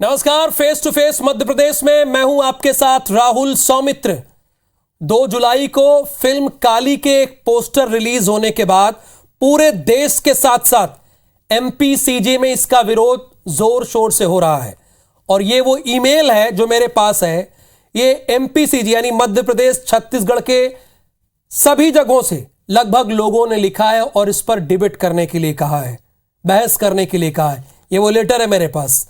नमस्कार, face to face Madhya Pradesh में मैं हूं आपके साथ राहुल सौमित्र। 2 जुलाई को फिल्म काली के एक पोस्टर रिलीज होने के बाद पूरे देश के साथ साथ एमपीसीजी में इसका विरोध जोर शोर से हो रहा है। और ये वो ईमेल है जो मेरे पास है, ये एमपीसीजी यानी मध्य प्रदेश छत्तीसगढ़ के सभी जगहों से लगभग लोगों ने लिखा है और इस पर डिबेट करने के लिए कहा है, बहस करने के लिए कहा है। ये वो लेटर है मेरे पास।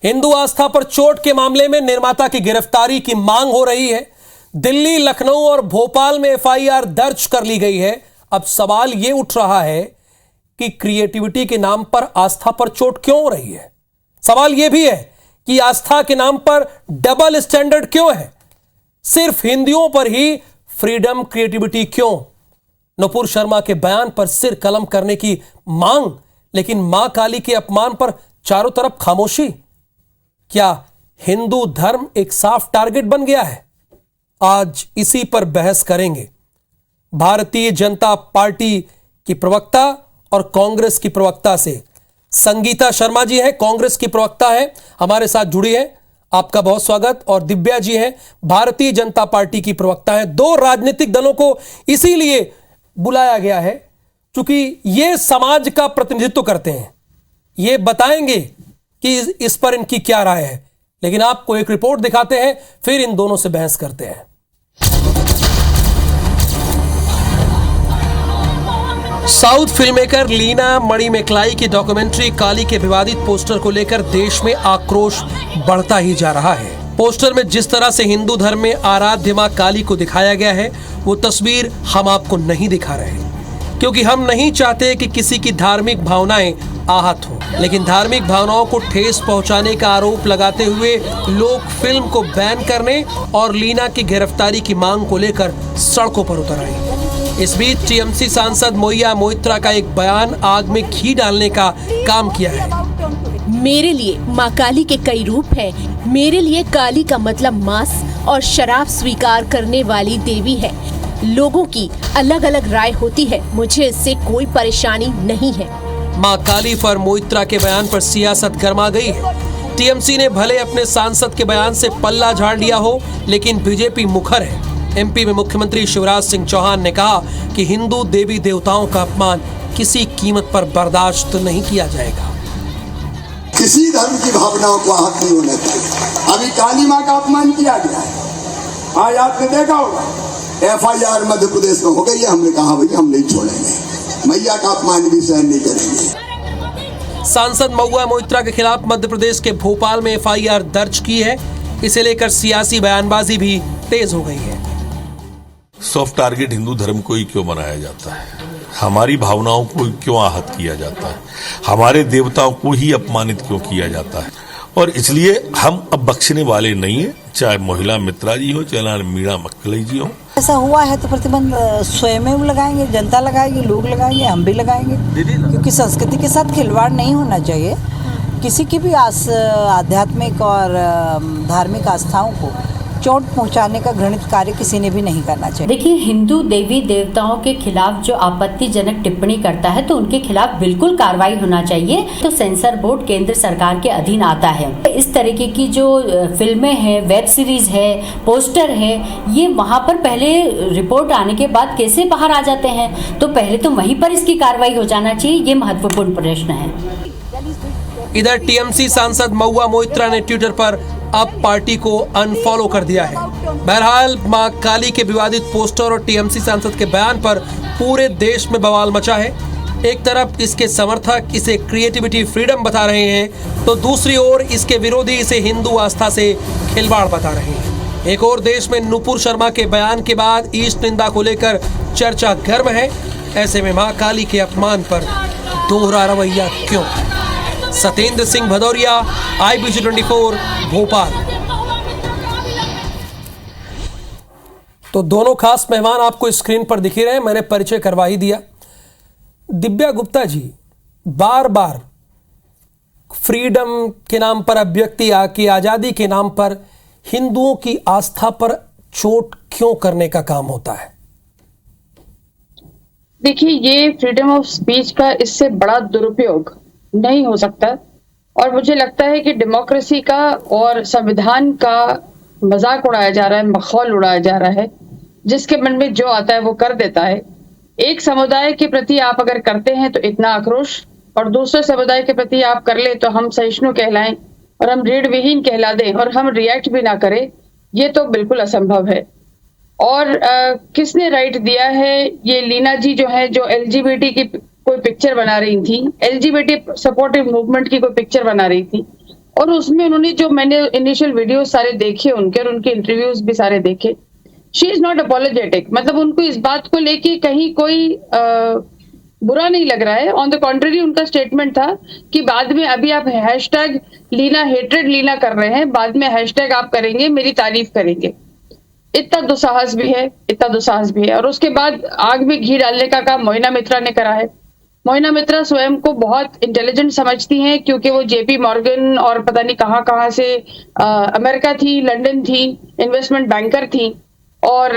हिंदू आस्था पर चोट के मामले में निर्माता की गिरफ्तारी की मांग हो रही है। दिल्ली, लखनऊ और भोपाल में एफआईआर दर्ज कर ली गई है। अब सवाल यह उठ रहा है कि क्रिएटिविटी के नाम पर आस्था पर चोट क्यों हो रही है। सवाल यह भी है कि आस्था के नाम पर डबल स्टैंडर्ड क्यों है। सिर्फ हिंदुओं पर ही फ्रीडम, क्रिएटिविटी क्यों। नुपुर शर्मा के बयान पर सिर कलम करने की मांग, लेकिन मां काली के अपमान पर चारों तरफ खामोशी। क्या हिंदू धर्म एक साफ टारगेट बन गया है? आज इसी पर बहस करेंगे। भारतीय जनता पार्टी की प्रवक्ता और कांग्रेस की प्रवक्ता से संगीता शर्मा जी हैं, कांग्रेस की प्रवक्ता है, हमारे साथ जुड़ी है। आपका बहुत स्वागत। और दिव्या जी हैं, भारतीय जनता पार्टी की प्रवक्ता है। 2 राजनीतिक दलों को इसीलिए बुलाया गया है क्योंकि ये समाज का प्रतिनिधित्व करते हैं। ये बताएंगे कि इस पर इनकी क्या राय है। लेकिन आपको एक रिपोर्ट दिखाते हैं, फिर इन दोनों से बहस करते हैं। साउथ फिल्ममेकर लीना मणिमेकलाई की डॉक्यूमेंट्री काली के विवादित पोस्टर को लेकर देश में आक्रोश बढ़ता ही जा रहा है। पोस्टर में जिस तरह से हिंदू धर्म में आराध्य मां काली को दिखाया गया है, वो तस्वीर हम आपको नहीं दिखा रहे, क्योंकि हम नहीं चाहते कि किसी की धार्मिक भावनाएं आहत हो। लेकिन धार्मिक भावनाओं को ठेस पहुंचाने का आरोप लगाते हुए लोग फिल्म को बैन करने और लीना की गिरफ्तारी की मांग को लेकर सड़कों पर उतर आए। इस बीच टीएमसी सांसद मौया मोइत्रा का एक बयान आग में घी डालने का काम किया है। मेरे लिए माँ काली के कई रूप हैं। मेरे लिए काली का मतलब मांस और शराब स्वीकार करने वाली देवी है। लोगों की अलग अलग राय होती है, मुझे इससे कोई परेशानी नहीं है। मां काली पर मोइत्रा के बयान पर सियासत गर्मा गई है। टीएमसी ने भले अपने सांसद के बयान से पल्ला झाड़ लिया हो, लेकिन बीजेपी मुखर है। एमपी में मुख्यमंत्री शिवराज सिंह चौहान ने कहा कि हिंदू देवी देवताओं का अपमान किसी कीमत पर बर्दाश्त नहीं किया जाएगा। किसी धर्म की भावनाओं को आहत नहीं होना चाहिए। अभी काली माँ का अपमान किया गया है। आज आपने देखा होगा एफआईआर मध्य प्रदेश में हो गई है। हमने कहा भाई हम नहीं छोड़ेंगे, मैया का अपमान भी सहन नहीं करेंगे। सांसद मौया मोइत्रा के खिलाफ मध्य प्रदेश के भोपाल में एफआईआर दर्ज की है। इसे लेकर सियासी बयानबाजी भी तेज हो गई है। सॉफ्ट टारगेट हिंदू धर्म को ही क्यों बनाया जाता है? हमारी भावनाओं को क्यों आहत किया जाता है? हमारे देवताओं को ही अपमानित क्यों किया जाता है? और इसलिए हम अब बख्शने वाले नहीं है, चाहे महिला मित्रा जी हो, चाहे मीणा मक्कली जी हो। ऐसा हुआ है तो प्रतिबंध स्वयं लगाएंगे, जनता लगाएगी, लोग लगाएंगे, हम भी लगाएंगे, क्योंकि संस्कृति के साथ खिलवाड़ नहीं होना चाहिए। किसी की भी आध्यात्मिक और धार्मिक आस्थाओं को चोट पहुंचाने का घृणित कार्य किसी ने भी नहीं करना चाहिए। देखिए, हिंदू देवी देवताओं के खिलाफ जो आपत्तिजनक टिप्पणी करता है तो उनके खिलाफ बिल्कुल कार्रवाई होना चाहिए। तो सेंसर बोर्ड केंद्र सरकार के अधीन आता है। इस तरीके की जो फिल्में हैं, वेब सीरीज है, पोस्टर है, ये वहाँ पर पहले रिपोर्ट आने के बाद कैसे बाहर आ जाते हैं? तो पहले तो वहीं पर इसकी कार्रवाई हो जाना चाहिए। ये महत्वपूर्ण प्रश्न है। इधर टीएमसी सांसद मौया मोइत्रा ने ट्विटर पर अब पार्टी को अनफॉलो कर दिया है। बहरहाल मां काली के विवादित पोस्टर और टीएमसी सांसद के बयान पर पूरे देश में बवाल मचा है। एक तरफ इसके समर्थक इसे क्रिएटिविटी फ्रीडम बता रहे हैं, तो दूसरी ओर इसके विरोधी इसे हिंदू आस्था से खिलवाड़ बता रहे हैं। एक और देश में नुपुर शर्मा के बयान के बाद ईस्ट निंदा को लेकर चर्चा गर्म है। ऐसे में मां काली के अपमान पर दोहरा रवैया क्यों? सत्येंद्र सिंह भदौरिया, IBC 24, भोपाल। तो दोनों खास मेहमान आपको स्क्रीन पर दिख रहे हैं, मैंने परिचय करवा ही दिया। दिव्या गुप्ता जी, बार बार फ्रीडम के नाम पर, अभिव्यक्ति की आजादी के नाम पर हिंदुओं की आस्था पर चोट क्यों करने का काम होता है? देखिए, ये फ्रीडम ऑफ स्पीच का इससे बड़ा दुरुपयोग नहीं हो सकता। और मुझे लगता है कि डेमोक्रेसी का और संविधान का मजाक उड़ाया जा रहा है, मखौल उड़ाया जा रहा है। जिसके मन में जो आता है वो कर देता है। एक समुदाय के प्रति आप अगर करते हैं तो इतना आक्रोश, और दूसरे समुदाय के प्रति आप कर ले तो हम सहिष्णु कहलाएं और हम रीढ़ विहीन कहला दें और हम रिएक्ट भी ना करें, ये तो बिल्कुल असंभव है। और किसने राइट दिया है? ये लीना जी जो है, जो एलजीबीटी की कोई पिक्चर बना रही थी, एलजीबीटी सपोर्टिव मूवमेंट की कोई पिक्चर बना रही थी, और उसमें उन्होंने जो मैंने इनिशियल वीडियो सारे देखे उनके और उनके इंटरव्यूज भी सारे देखे, शी इज नॉट अपोलोजेटिक। मतलब उनको इस बात को लेके कहीं कोई बुरा नहीं लग रहा है। ऑन द कॉन्ट्ररी उनका स्टेटमेंट था कि बाद में अभी आप हैशटैग लीना हेट्रेड लीना कर रहे हैं, बाद में हैशटैग आप करेंगे मेरी तारीफ करेंगे। इतना दुस्साहस भी है, इतना दुस्साहस भी है। और उसके बाद आग में घी डालने का काम मोहिना मित्रा ने करा है। मोहिना मित्रा स्वयं को बहुत इंटेलिजेंट समझती हैं क्योंकि वो जेपी मॉर्गन और पता नहीं कहाँ से अमेरिका थी, लंदन थी, इन्वेस्टमेंट बैंकर थी, और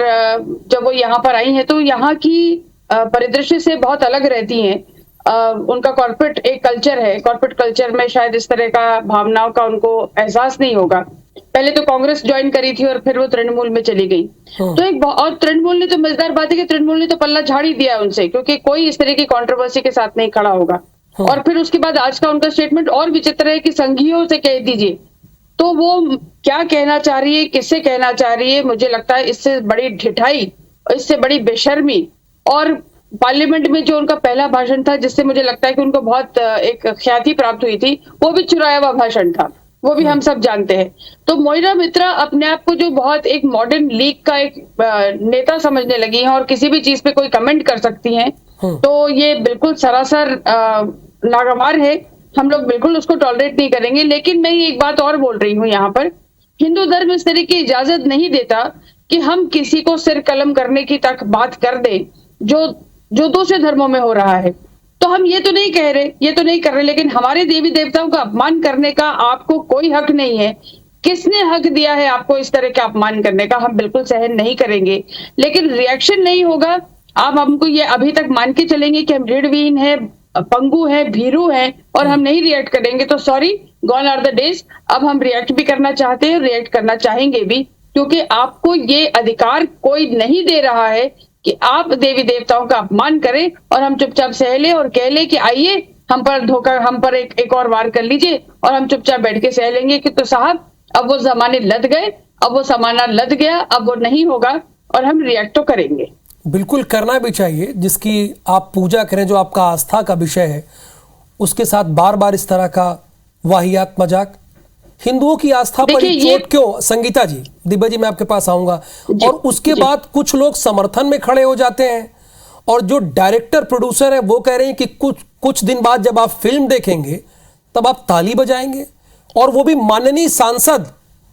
जब वो यहाँ पर आई हैं तो यहाँ की परिदृश्य से बहुत अलग रहती हैं। उनका कॉर्पोरेट एक कल्चर है, कॉर्पोरेट कल्चर में शायद इस तरह का भावनाओं का उनको एहसास नहीं होगा। पहले तो कांग्रेस ज्वाइन करी थी और फिर वो तृणमूल में चली गई। तो एक और तृणमूल ने तो मजेदार बात है कि तृणमूल ने तो पल्ला झाड़ ही दिया उनसे, क्योंकि कोई इस तरह की कंट्रोवर्सी के साथ नहीं खड़ा होगा। और फिर उसके बाद आज का उनका स्टेटमेंट और विचित्र है कि संघियों से कह दीजिए। तो वो क्या कहना चाह रही है, किससे कहना चाह रही है? मुझे लगता है इससे बड़ी ढिठाई, इससे बड़ी बेशर्मी, और पार्लियामेंट में जो उनका पहला भाषण था जिससे मुझे लगता है कि उनको बहुत एक ख्याति प्राप्त हुई थी, वो भी चुराया हुआ भाषण था, वो भी हम सब जानते हैं। तो मोहिना मित्रा अपने आप को जो बहुत एक मॉडर्न लीग का एक नेता समझने लगी हैं और किसी भी चीज पे कोई कमेंट कर सकती हैं, तो ये बिल्कुल सरासर नागवार है। हम लोग बिल्कुल उसको टॉलरेट नहीं करेंगे। लेकिन मैं एक बात और बोल रही हूँ यहाँ पर, हिंदू धर्म इस तरह की इजाजत नहीं देता कि हम किसी को सिर कलम करने की तक बात कर दें जो दूसरे धर्मों में हो रहा है। तो हम ये तो नहीं कह रहे, ये तो नहीं कर रहे, लेकिन हमारे देवी देवताओं का अपमान करने का आपको कोई हक नहीं है। किसने हक दिया है आपको इस तरह का अपमान करने का? हम बिल्कुल सहन नहीं करेंगे, लेकिन रिएक्शन नहीं होगा। आप हमको ये अभी तक मान के चलेंगे कि हम ऋणविहीन है, पंगु है, भीरू है, और हम नहीं रिएक्ट करेंगे, तो sorry, gone are the days. अब हम रिएक्ट भी करना चाहते हैं, रिएक्ट करना चाहेंगे भी, क्योंकि आपको ये अधिकार कोई नहीं दे रहा है कि आप देवी देवताओं का अपमान करें और हम चुपचाप सह ले और कह ले कि आइए हम पर धोखा, हम पर एक और वार कर लीजिए, और हम चुपचाप बैठ के सह लेंगे कि तो साहब अब वो जमाने लद गए, अब वो जमाना लद गया, अब वो नहीं होगा, और हम रिएक्ट तो करेंगे। बिल्कुल करना भी चाहिए। जिसकी आप पूजा करें, जो आपका आस्था का विषय है, उसके साथ बार बार इस तरह का वाहियात मजाक, हिंदुओं की आस्था पर चोट क्यों? संगीता जी, दिव्या जी, मैं आपके पास आऊंगा। और उसके बाद कुछ लोग समर्थन में खड़े हो जाते हैं, और जो डायरेक्टर प्रोड्यूसर है वो कह रहे हैं कि कुछ दिन बाद जब आप फिल्म देखेंगे तब आप ताली बजाएंगे। और वो भी माननीय सांसद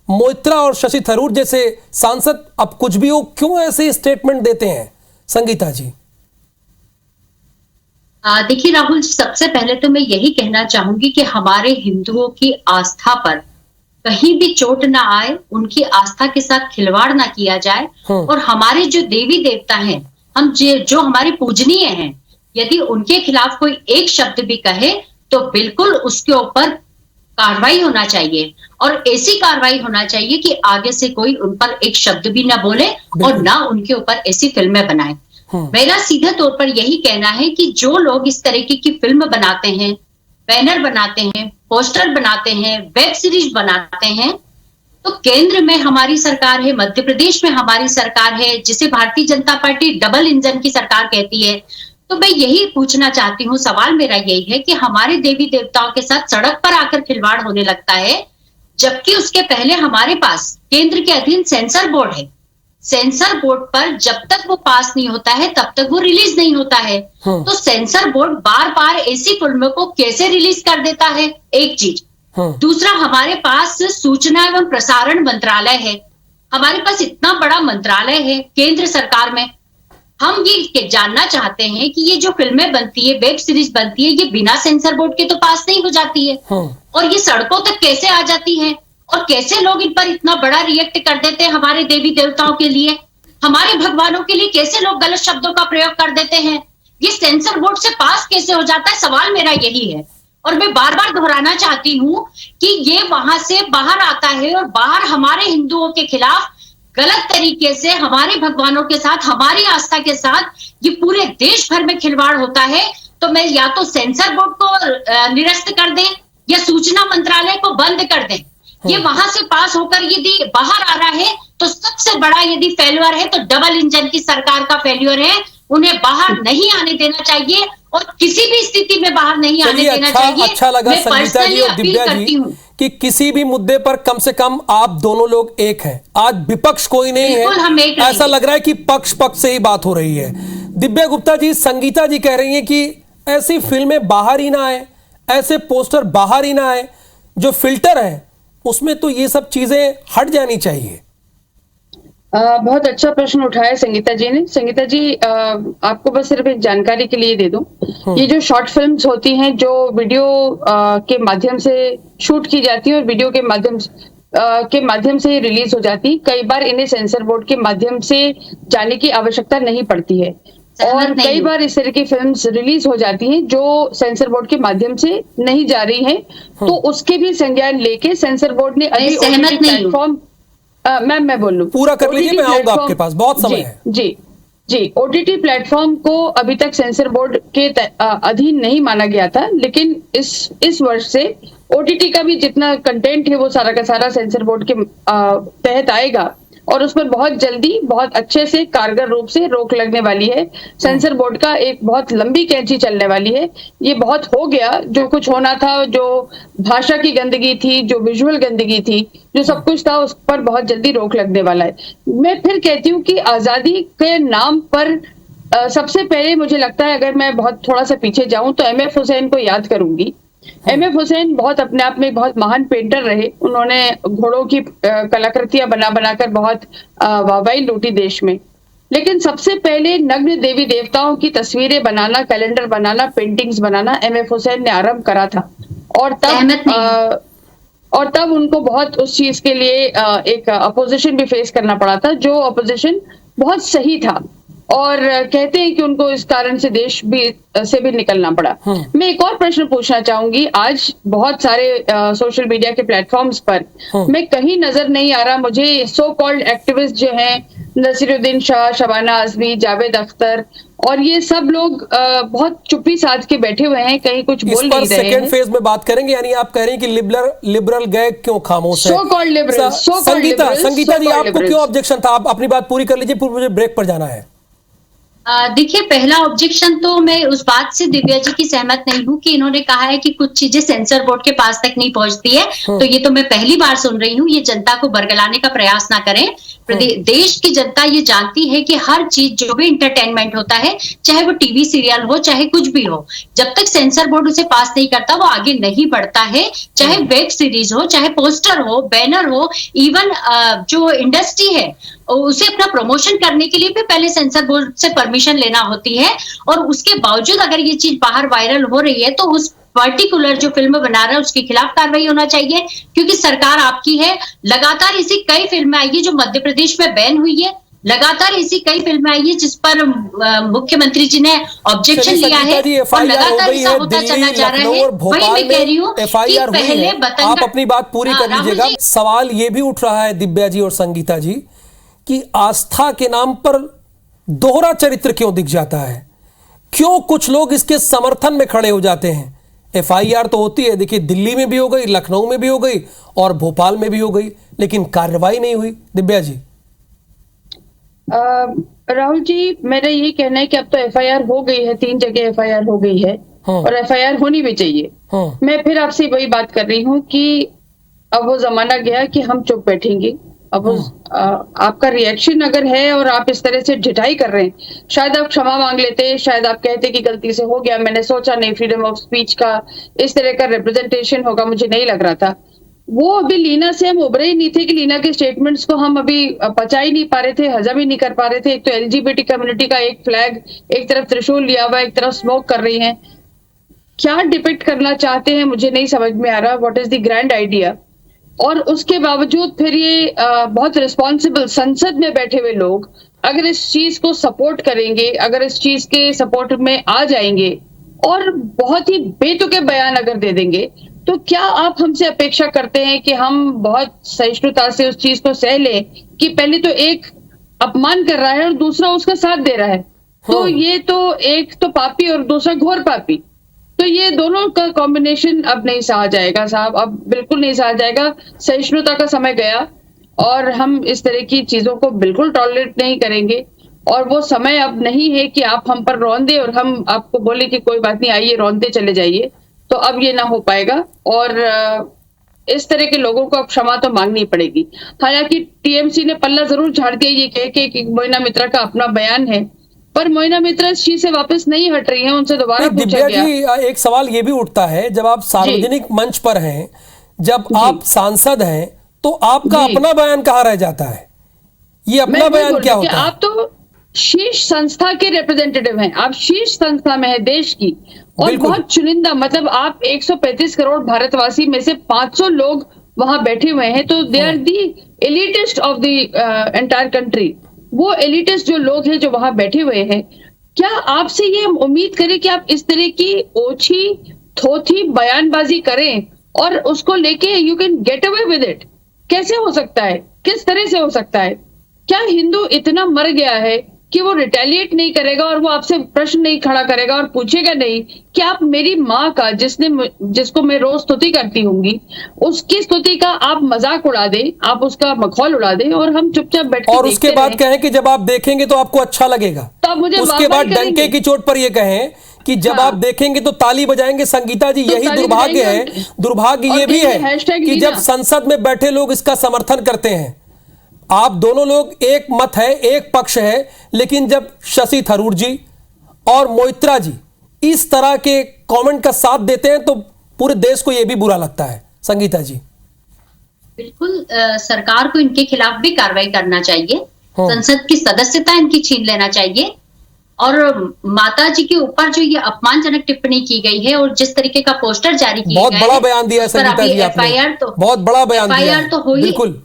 मोइत्रा और शशि थरूर जैसे सांसद, अब कुछ भी हो, क्यों ऐसे स्टेटमेंट देते हैं? संगीता जी। देखिए राहुल, सबसे पहले तो मैं यही कहना चाहूंगी कि हमारे हिंदुओं की आस्था पर कहीं भी चोट ना आए, उनकी आस्था के साथ खिलवाड़ ना किया जाए। और हमारे जो देवी देवता हैं, हम जो हमारे पूजनीय हैं, यदि उनके खिलाफ कोई एक शब्द भी कहे तो बिल्कुल उसके ऊपर कार्रवाई होना चाहिए, और ऐसी कार्रवाई होना चाहिए कि आगे से कोई उन पर एक शब्द भी ना बोले और ना उनके ऊपर ऐसी फिल्में बनाए। मेरा सीधे तौर पर यही कहना है कि जो लोग इस तरीके की फिल्म बनाते हैं, बैनर बनाते हैं, पोस्टर बनाते हैं, वेब सीरीज बनाते हैं, तो केंद्र में हमारी सरकार है, मध्य प्रदेश में हमारी सरकार है, जिसे Bharatiya Janata party double engine की सरकार कहती है। तो मैं यही पूछना चाहती हूँ, सवाल मेरा यही है कि हमारे देवी देवताओं के साथ सड़क पर आकर खिलवाड़ होने लगता है, जबकि उसके पहले हमारे पास केंद्र के अधीन सेंसर बोर्ड है। सेंसर बोर्ड पर जब तक वो पास नहीं होता है तब तक वो रिलीज नहीं होता है। तो सेंसर बोर्ड बार बार ऐसी फिल्मों को कैसे रिलीज कर देता है? एक चीज। दूसरा, हमारे पास सूचना एवं प्रसारण मंत्रालय है, हमारे पास इतना बड़ा मंत्रालय है केंद्र सरकार में। हम ये जानना चाहते हैं कि ये जो फिल्में बनती है, वेब सीरीज बनती है, ये बिना सेंसर बोर्ड के तो पास नहीं हो जाती है, और ये सड़कों तक कैसे आ जाती है, और कैसे लोग इन पर इतना बड़ा रिएक्ट कर देते हैं? हमारे देवी देवताओं के लिए, हमारे भगवानों के लिए कैसे लोग गलत शब्दों का प्रयोग कर देते हैं? ये सेंसर बोर्ड से पास कैसे हो जाता है? सवाल मेरा यही है। और मैं बार बार दोहराना चाहती हूँ कि ये वहां से बाहर आता है और बाहर हमारे हिंदुओं के खिलाफ गलत तरीके से हमारे भगवानों के साथ, हमारी आस्था के साथ ये पूरे देश भर में खिलवाड़ होता है। तो मैं या तो सेंसर बोर्ड को निरस्त कर दें या सूचना मंत्रालय को बंद कर दें। ये वहां से पास होकर यदि बाहर आ रहा है तो सबसे बड़ा यदि फेल्यूर है तो डबल इंजन की सरकार का फेल्यूर है। उन्हें बाहर नहीं आने देना चाहिए और किसी भी स्थिति में बाहर नहीं आने देना चाहिए। अच्छा लगा संगीता जी और दिव्या जी कि किसी भी मुद्दे पर कम से कम आप दोनों लोग एक हैं। आज विपक्ष कोई नहीं है, ऐसा लग रहा है कि पक्ष से ही बात हो रही है। दिव्या गुप्ता जी, संगीता जी कह रही हैं कि ऐसी फिल्में बाहर ही ना आए, ऐसे पोस्टर बाहर ही ना आए, जो फिल्टर है उसमें तो ये सब चीजें हट जानी चाहिए। बहुत अच्छा प्रश्न उठाया संगीता जी ने। संगीता जी, आपको बस सिर्फ एक जानकारी के लिए दे दूं, ये जो शॉर्ट फिल्म्स होती हैं जो वीडियो के माध्यम से शूट की जाती है और वीडियो के माध्यम से रिलीज हो जाती है, कई बार इन्हें सेंसर बोर्ड के माध्यम से जाने की आवश्यकता नहीं पड़ती है और कई बार इस तरह की फिल्म्स रिलीज हो जाती हैं जो सेंसर बोर्ड के माध्यम से नहीं जा रही हैं, तो उसके भी संज्ञान लेके सेंसर बोर्ड ने अभी प्लेटफॉर्म मैम मैं बोल लूं, पूरा कर लीजिए, मैं आऊंगा आपके पास, बहुत समय है। जी ओटीटी प्लेटफॉर्म को अभी तक सेंसर बोर्ड के अधीन नहीं माना गया था, लेकिन इस वर्ष से ओटीटी का भी जितना कंटेंट है वो सारा का सारा सेंसर बोर्ड के तहत आएगा और उस पर बहुत जल्दी बहुत अच्छे से कारगर रूप से रोक लगने वाली है। सेंसर बोर्ड का एक बहुत लंबी कैंची चलने वाली है। ये बहुत हो गया जो कुछ होना था, जो भाषा की गंदगी थी, जो विजुअल गंदगी थी, जो सब कुछ था, उस पर बहुत जल्दी रोक लगने वाला है। मैं फिर कहती हूँ कि आजादी के नाम पर सबसे पहले मुझे लगता है, अगर मैं बहुत थोड़ा सा पीछे जाऊं तो MF हुसैन को याद करूंगी। MF हुसैन बहुत अपने आप में बहुत महान पेंटर रहे। उन्होंने घोड़ों की कलाकृतियां बनाकर बहुत वाहवाही लूटी देश में। लेकिन सबसे पहले नग्न देवी देवताओं की तस्वीरें बनाना, कैलेंडर बनाना, पेंटिंग्स बनाना MF हुसैन ने आरंभ करा था और तब उनको बहुत उस चीज के लिए एक अपोजिशन भी फेस करना पड़ा था, जो अपोजिशन बहुत सही था और कहते हैं कि उनको इस कारण से देश से भी निकलना पड़ा। मैं एक और प्रश्न पूछना चाहूंगी। आज बहुत सारे सोशल मीडिया के प्लेटफॉर्म्स पर मैं कहीं नजर नहीं आ रहा मुझे सो कॉल्ड एक्टिविस्ट जो हैं, नसीरुद्दीन शाह, शबाना आजमी, जावेद अख्तर और ये सब लोग बहुत चुप्पी साध के बैठे हुए हैं, कहीं कुछ बोल नहीं रहे हैं। सेकंड फेज में बात करेंगे, यानी आप कह रहे हैं कि लिबरल गए क्यों खामोश है? So called liberal. Sangeeta ji, आपको क्यों ऑब्जेक्शन था? आप अपनी बात पूरी कर लीजिए, फिर मुझे ब्रेक पर जाना है। देखिए, पहला ऑब्जेक्शन तो मैं उस बात से दिव्या जी की सहमत नहीं हूँ कि इन्होंने कहा है कि कुछ चीजें सेंसर बोर्ड के पास तक नहीं पहुंचती है। तो ये तो मैं पहली बार सुन रही हूँ। ये जनता को बरगलाने का प्रयास ना करें। देश की जनता ये जानती है कि हर चीज जो भी इंटरटेनमेंट होता है, चाहे वो टीवी सीरियल हो, चाहे कुछ भी हो, जब तक सेंसर बोर्ड उसे पास नहीं करता वो आगे नहीं बढ़ता है। चाहे वेब सीरीज हो, चाहे पोस्टर हो, बैनर हो, इवन जो इंडस्ट्री है उसे अपना प्रमोशन करने के लिए भी पहले सेंसर बोर्ड से परमिशन लेना होती है। और उसके बावजूद अगर ये चीज बाहर वायरल हो रही है तो उस पर्टिकुलर जो फिल्म बना रहा है उसके खिलाफ कार्रवाई होना चाहिए, क्योंकि सरकार आपकी है। लगातार ऐसी कई फिल्में आई है जो मध्य प्रदेश में बैन हुई है, लगातार ऐसी कई फिल्में आई है जिस पर मुख्यमंत्री जी ने ऑब्जेक्शन लिया है और लगातार ऐसा होता चला जा रहा है। वही मैं कह रही हूँ कि पहले आप अपनी बात पूरी कर लीजिएगा। सवाल ये भी उठ रहा है दिव्या जी और संगीता जी कि आस्था के नाम पर दोहरा चरित्र क्यों दिख जाता है? क्यों कुछ लोग इसके समर्थन में खड़े हो जाते हैं? FIR तो होती है, देखिए दिल्ली में भी हो गई, लखनऊ में भी हो गई और भोपाल में भी हो गई, लेकिन कार्रवाई नहीं हुई। दिव्या जी। राहुल जी, मेरा यही कहना है कि अब तो FIR हो गई है, 3 जगह FIR हो गई है और FIR होनी भी चाहिए। मैं फिर आपसे वही बात कर रही हूँ कि अब वो जमाना गया कि हम चुप बैठेंगे। अब आपका रिएक्शन अगर है और आप इस तरह से ढिठाई कर रहे हैं, शायद आप क्षमा मांग लेते, शायद आप कहते कि गलती से हो गया, मैंने सोचा नहीं, फ्रीडम ऑफ स्पीच का इस तरह का रिप्रेजेंटेशन होगा, मुझे नहीं लग रहा था। वो अभी लीना से हम उभरे ही नहीं थे कि लीना के स्टेटमेंट्स को हम अभी पचा ही नहीं पा रहे थे, हजम ही नहीं कर पा रहे थे। एक तो LGBT कम्युनिटी का एक फ्लैग, एक तरफ त्रिशूल लिया हुआ, एक तरफ स्मोक कर रही है। क्या डिपिक्ट करना चाहते हैं मुझे नहीं समझ में आ रहा। What is the grand idea? और उसके बावजूद फिर ये बहुत रिस्पॉन्सिबल संसद में बैठे हुए लोग अगर इस चीज को सपोर्ट करेंगे, अगर इस चीज के सपोर्ट में आ जाएंगे, और बहुत ही बेतुके बयान अगर दे देंगे, तो क्या आप हमसे अपेक्षा करते हैं कि हम बहुत सहिष्णुता से उस चीज को सह लें कि पहले तो एक अपमान कर रहा है और दूसरा उसका साथ दे रहा है? तो ये तो एक तो पापी और दूसरा घोर पापी, तो ये दोनों का कॉम्बिनेशन अब नहीं सहा जाएगा साहब, अब बिल्कुल नहीं सहा जाएगा। सहिष्णुता का समय गया और हम इस तरह की चीजों को बिल्कुल टॉलरेट नहीं करेंगे। और वो समय अब नहीं है कि आप हम पर रौंदे और हम आपको बोले कि कोई बात नहीं, आइए रौंदते चले जाइए, तो अब ये ना हो पाएगा। और इस तरह के लोगों को अब क्षमा तो मांगनी पड़ेगी। हालांकि टीएमसी ने पल्ला जरूर झाड़ दिया ये कह के कि मोइना मित्रा का अपना बयान है, पर मोइना मित्रा इस चीज से वापस नहीं हट रही है, उनसे दोबारा पूछा गया। जी, एक सवाल ये भी उठता है, जब आप सार्वजनिक मंच पर हैं, जब आप सांसद हैं, तो आपका अपना बयान कहाँ रह जाता है? ये अपना बयान क्या होता है? आप तो शीर्ष संस्था के रिप्रेजेंटेटिव हैं, आप शीर्ष संस्था में है देश की, और बहुत चुनिंदा, मतलब आप 135 करोड़ भारतवासी में से 500 लोग वहां बैठे हुए हैं, तो they are the elitist of the entire country. वो एलिटिस्ट जो लोग हैं जो वहां बैठे हुए हैं, क्या आपसे ये हम उम्मीद करें कि आप इस तरह की ओछी थोथी बयानबाजी करें और उसको लेके you can get away with it? कैसे हो सकता है? किस तरह से हो सकता है? क्या हिंदू इतना मर गया है कि वो रिटेलिएट नहीं करेगा और वो आपसे प्रश्न नहीं खड़ा करेगा और पूछेगा नहीं कि आप मेरी माँ का, जिसको मैं रोज स्तुति करती होंगी, उसकी स्तुति का आप मजाक उड़ा दें, आप उसका मखौल उड़ा दें और हम चुपचाप बैठ के और उसके बाद कहें कि जब आप देखेंगे तो आपको अच्छा लगेगा, तो आप मुझे उसके बाद डंके की चोट पर ये कहें कि जब आप देखेंगे तो ताली बजाएंगे। संगीता जी, यही दुर्भाग्य है। दुर्भाग्य ये भी है कि जब संसद में बैठे लोग इसका समर्थन करते हैं, आप दोनों लोग एक मत है, एक पक्ष है, लेकिन जब शशि थरूर जी और मोइत्रा जी इस तरह के कमेंट का साथ देते हैं तो पूरे देश को यह भी बुरा लगता है। संगीता जी, बिल्कुल सरकार को इनके खिलाफ भी कार्रवाई करना चाहिए, संसद की सदस्यता इनकी छीन लेना चाहिए, और माता जी के ऊपर जो ये अपमानजनक टिप्पणी की गई है और जिस तरीके का पोस्टर जारी किया बहुत बड़ा बयान दिया है संगीता जी आपने, बहुत बड़ा बयान दिया है। तो हो ही, बिल्कुल,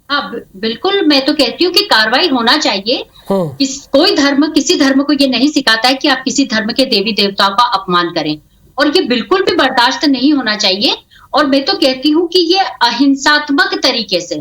हाँ बिल्कुल, मैं तो कहती हूँ कि कार्रवाई होना चाहिए। कोई धर्म किसी धर्म को ये नहीं सिखाता है कि आप किसी धर्म के देवी देवताओं का अपमान करें, और ये बिल्कुल भी बर्दाश्त नहीं होना चाहिए। और मैं तो कहती हूँ कि ये अहिंसात्मक तरीके से,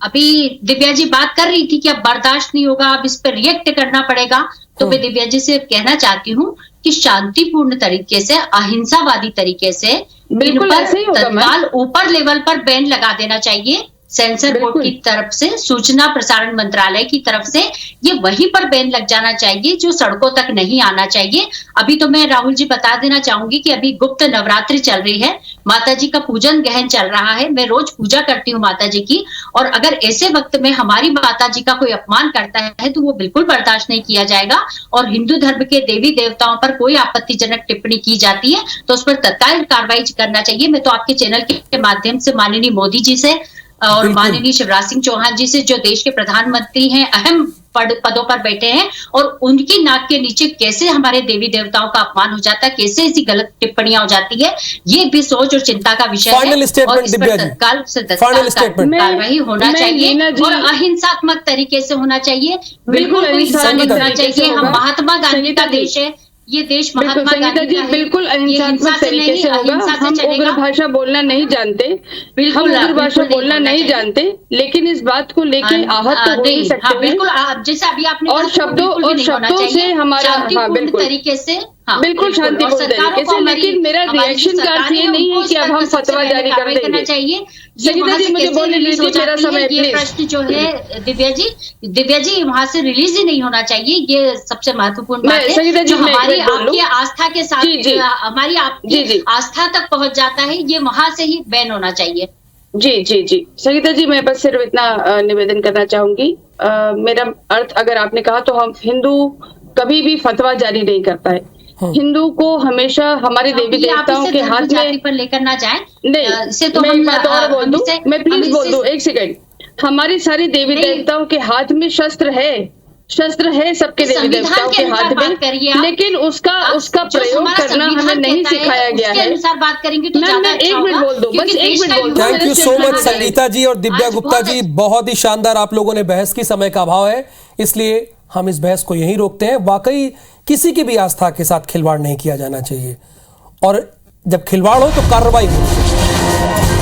अभी दिव्या जी बात कर रही थी कि अब बर्दाश्त नहीं होगा, अब इस पर रिएक्ट करना पड़ेगा, तो मैं दिव्या जी से कहना चाहती हूँ कि शांतिपूर्ण तरीके से, अहिंसावादी तरीके से इन पर तत्काल ऊपर लेवल पर बैन लगा देना चाहिए। सेंसर बोर्ड की तरफ से, सूचना प्रसारण मंत्रालय की तरफ से ये वहीं पर बैन लग जाना चाहिए जो सड़कों तक नहीं आना चाहिए। अभी तो मैं राहुल जी बता देना चाहूंगी कि अभी गुप्त नवरात्रि चल रही है, माता जी का पूजन गहन चल रहा है, मैं रोज पूजा करती हूँ माता जी की, और अगर ऐसे वक्त में हमारी माता जी का कोई अपमान करता है तो वो बिल्कुल बर्दाश्त नहीं किया जाएगा। और हिंदू धर्म के देवी देवताओं पर कोई आपत्तिजनक टिप्पणी की जाती है तो उस पर तत्काल कार्रवाई करना चाहिए। मैं तो आपके चैनल के माध्यम से माननीय मोदी जी से और माननीय शिवराज सिंह चौहान जी से, जो देश के प्रधानमंत्री हैं, अहम पदों पर बैठे हैं, और उनकी नाक के नीचे कैसे हमारे देवी देवताओं का अपमान हो जाता है, कैसे ऐसी गलत टिप्पणियां हो जाती है, ये भी सोच और चिंता का विषय है। और इस पर तत्काल कार्रवाई होना चाहिए और अहिंसात्मक तरीके से होना चाहिए, बिल्कुल होना चाहिए। हम महात्मा गांधी का देश है, ये देश महात्मा गांधी का है, बिल्कुल अहिंसात्मक तरीके से होगा। हम उग्र भाषा बोलना नहीं जानते, हम उग्र भाषा बोलना नहीं जानते, लेकिन इस बात को लेके आहत तो हो ही सकते हैं। बिल्कुल, जैसे अभी आपने और शब्दों से हमारा, हाँ बिल्कुल तरीके से, बिल्कुल शांतिपूर्ण तरीके से, लेकिन मेरा रिएक्शन का अर्थ ये नहीं है कि अब हम फतवा जारी कर देंगे। चाहिए संगीता जी, मुझे बोलने दीजिए, मेरा समय ये प्रश्न जो है दिव्या जी वहां से रिलीज ही नहीं होना चाहिए, ये सबसे महत्वपूर्ण बात है जो हमारी आपकी आस्था के साथ, हमारी आपकी आस्था तक पहुंच जाता है, ये वहां से ही बैन होना चाहिए। जी जी जी संगीता जी, मैं बस सिर्फ इतना निवेदन करना चाहूंगी। मेरा अर्थ अगर आपने कहा तो हम हिंदू कभी भी फतवा जारी नहीं करता है। हिंदू को हमेशा हमारे देवी देवताओं के हाथ में पर लेकर ना जाए। नहीं, तो मैं एक बात और बोल दूं, मैं प्लीज बोल दूं, एक सेकंड। हमारे सारे देवी देवताओं के हाथ में शस्त्र है सबके देवी देवताओं के हाथ में, लेकिन उसका प्रयोग करना हमें नहीं सिखाया गया है। बात करेंगे तो मैं एक मिनट बोल दूं, बस एक मिनट बोल दूं। Thank you so much Sangeeta ji और दिव्या गुप्ता जी, बहुत ही शानदार आप लोगों ने बहस की, समय का अभाव है इसलिए हम इस बहस को यहीं रोकते हैं। वाकई किसी की भी आस्था के साथ खिलवाड़ नहीं किया जाना चाहिए, और जब खिलवाड़ हो तो कार्रवाई हो।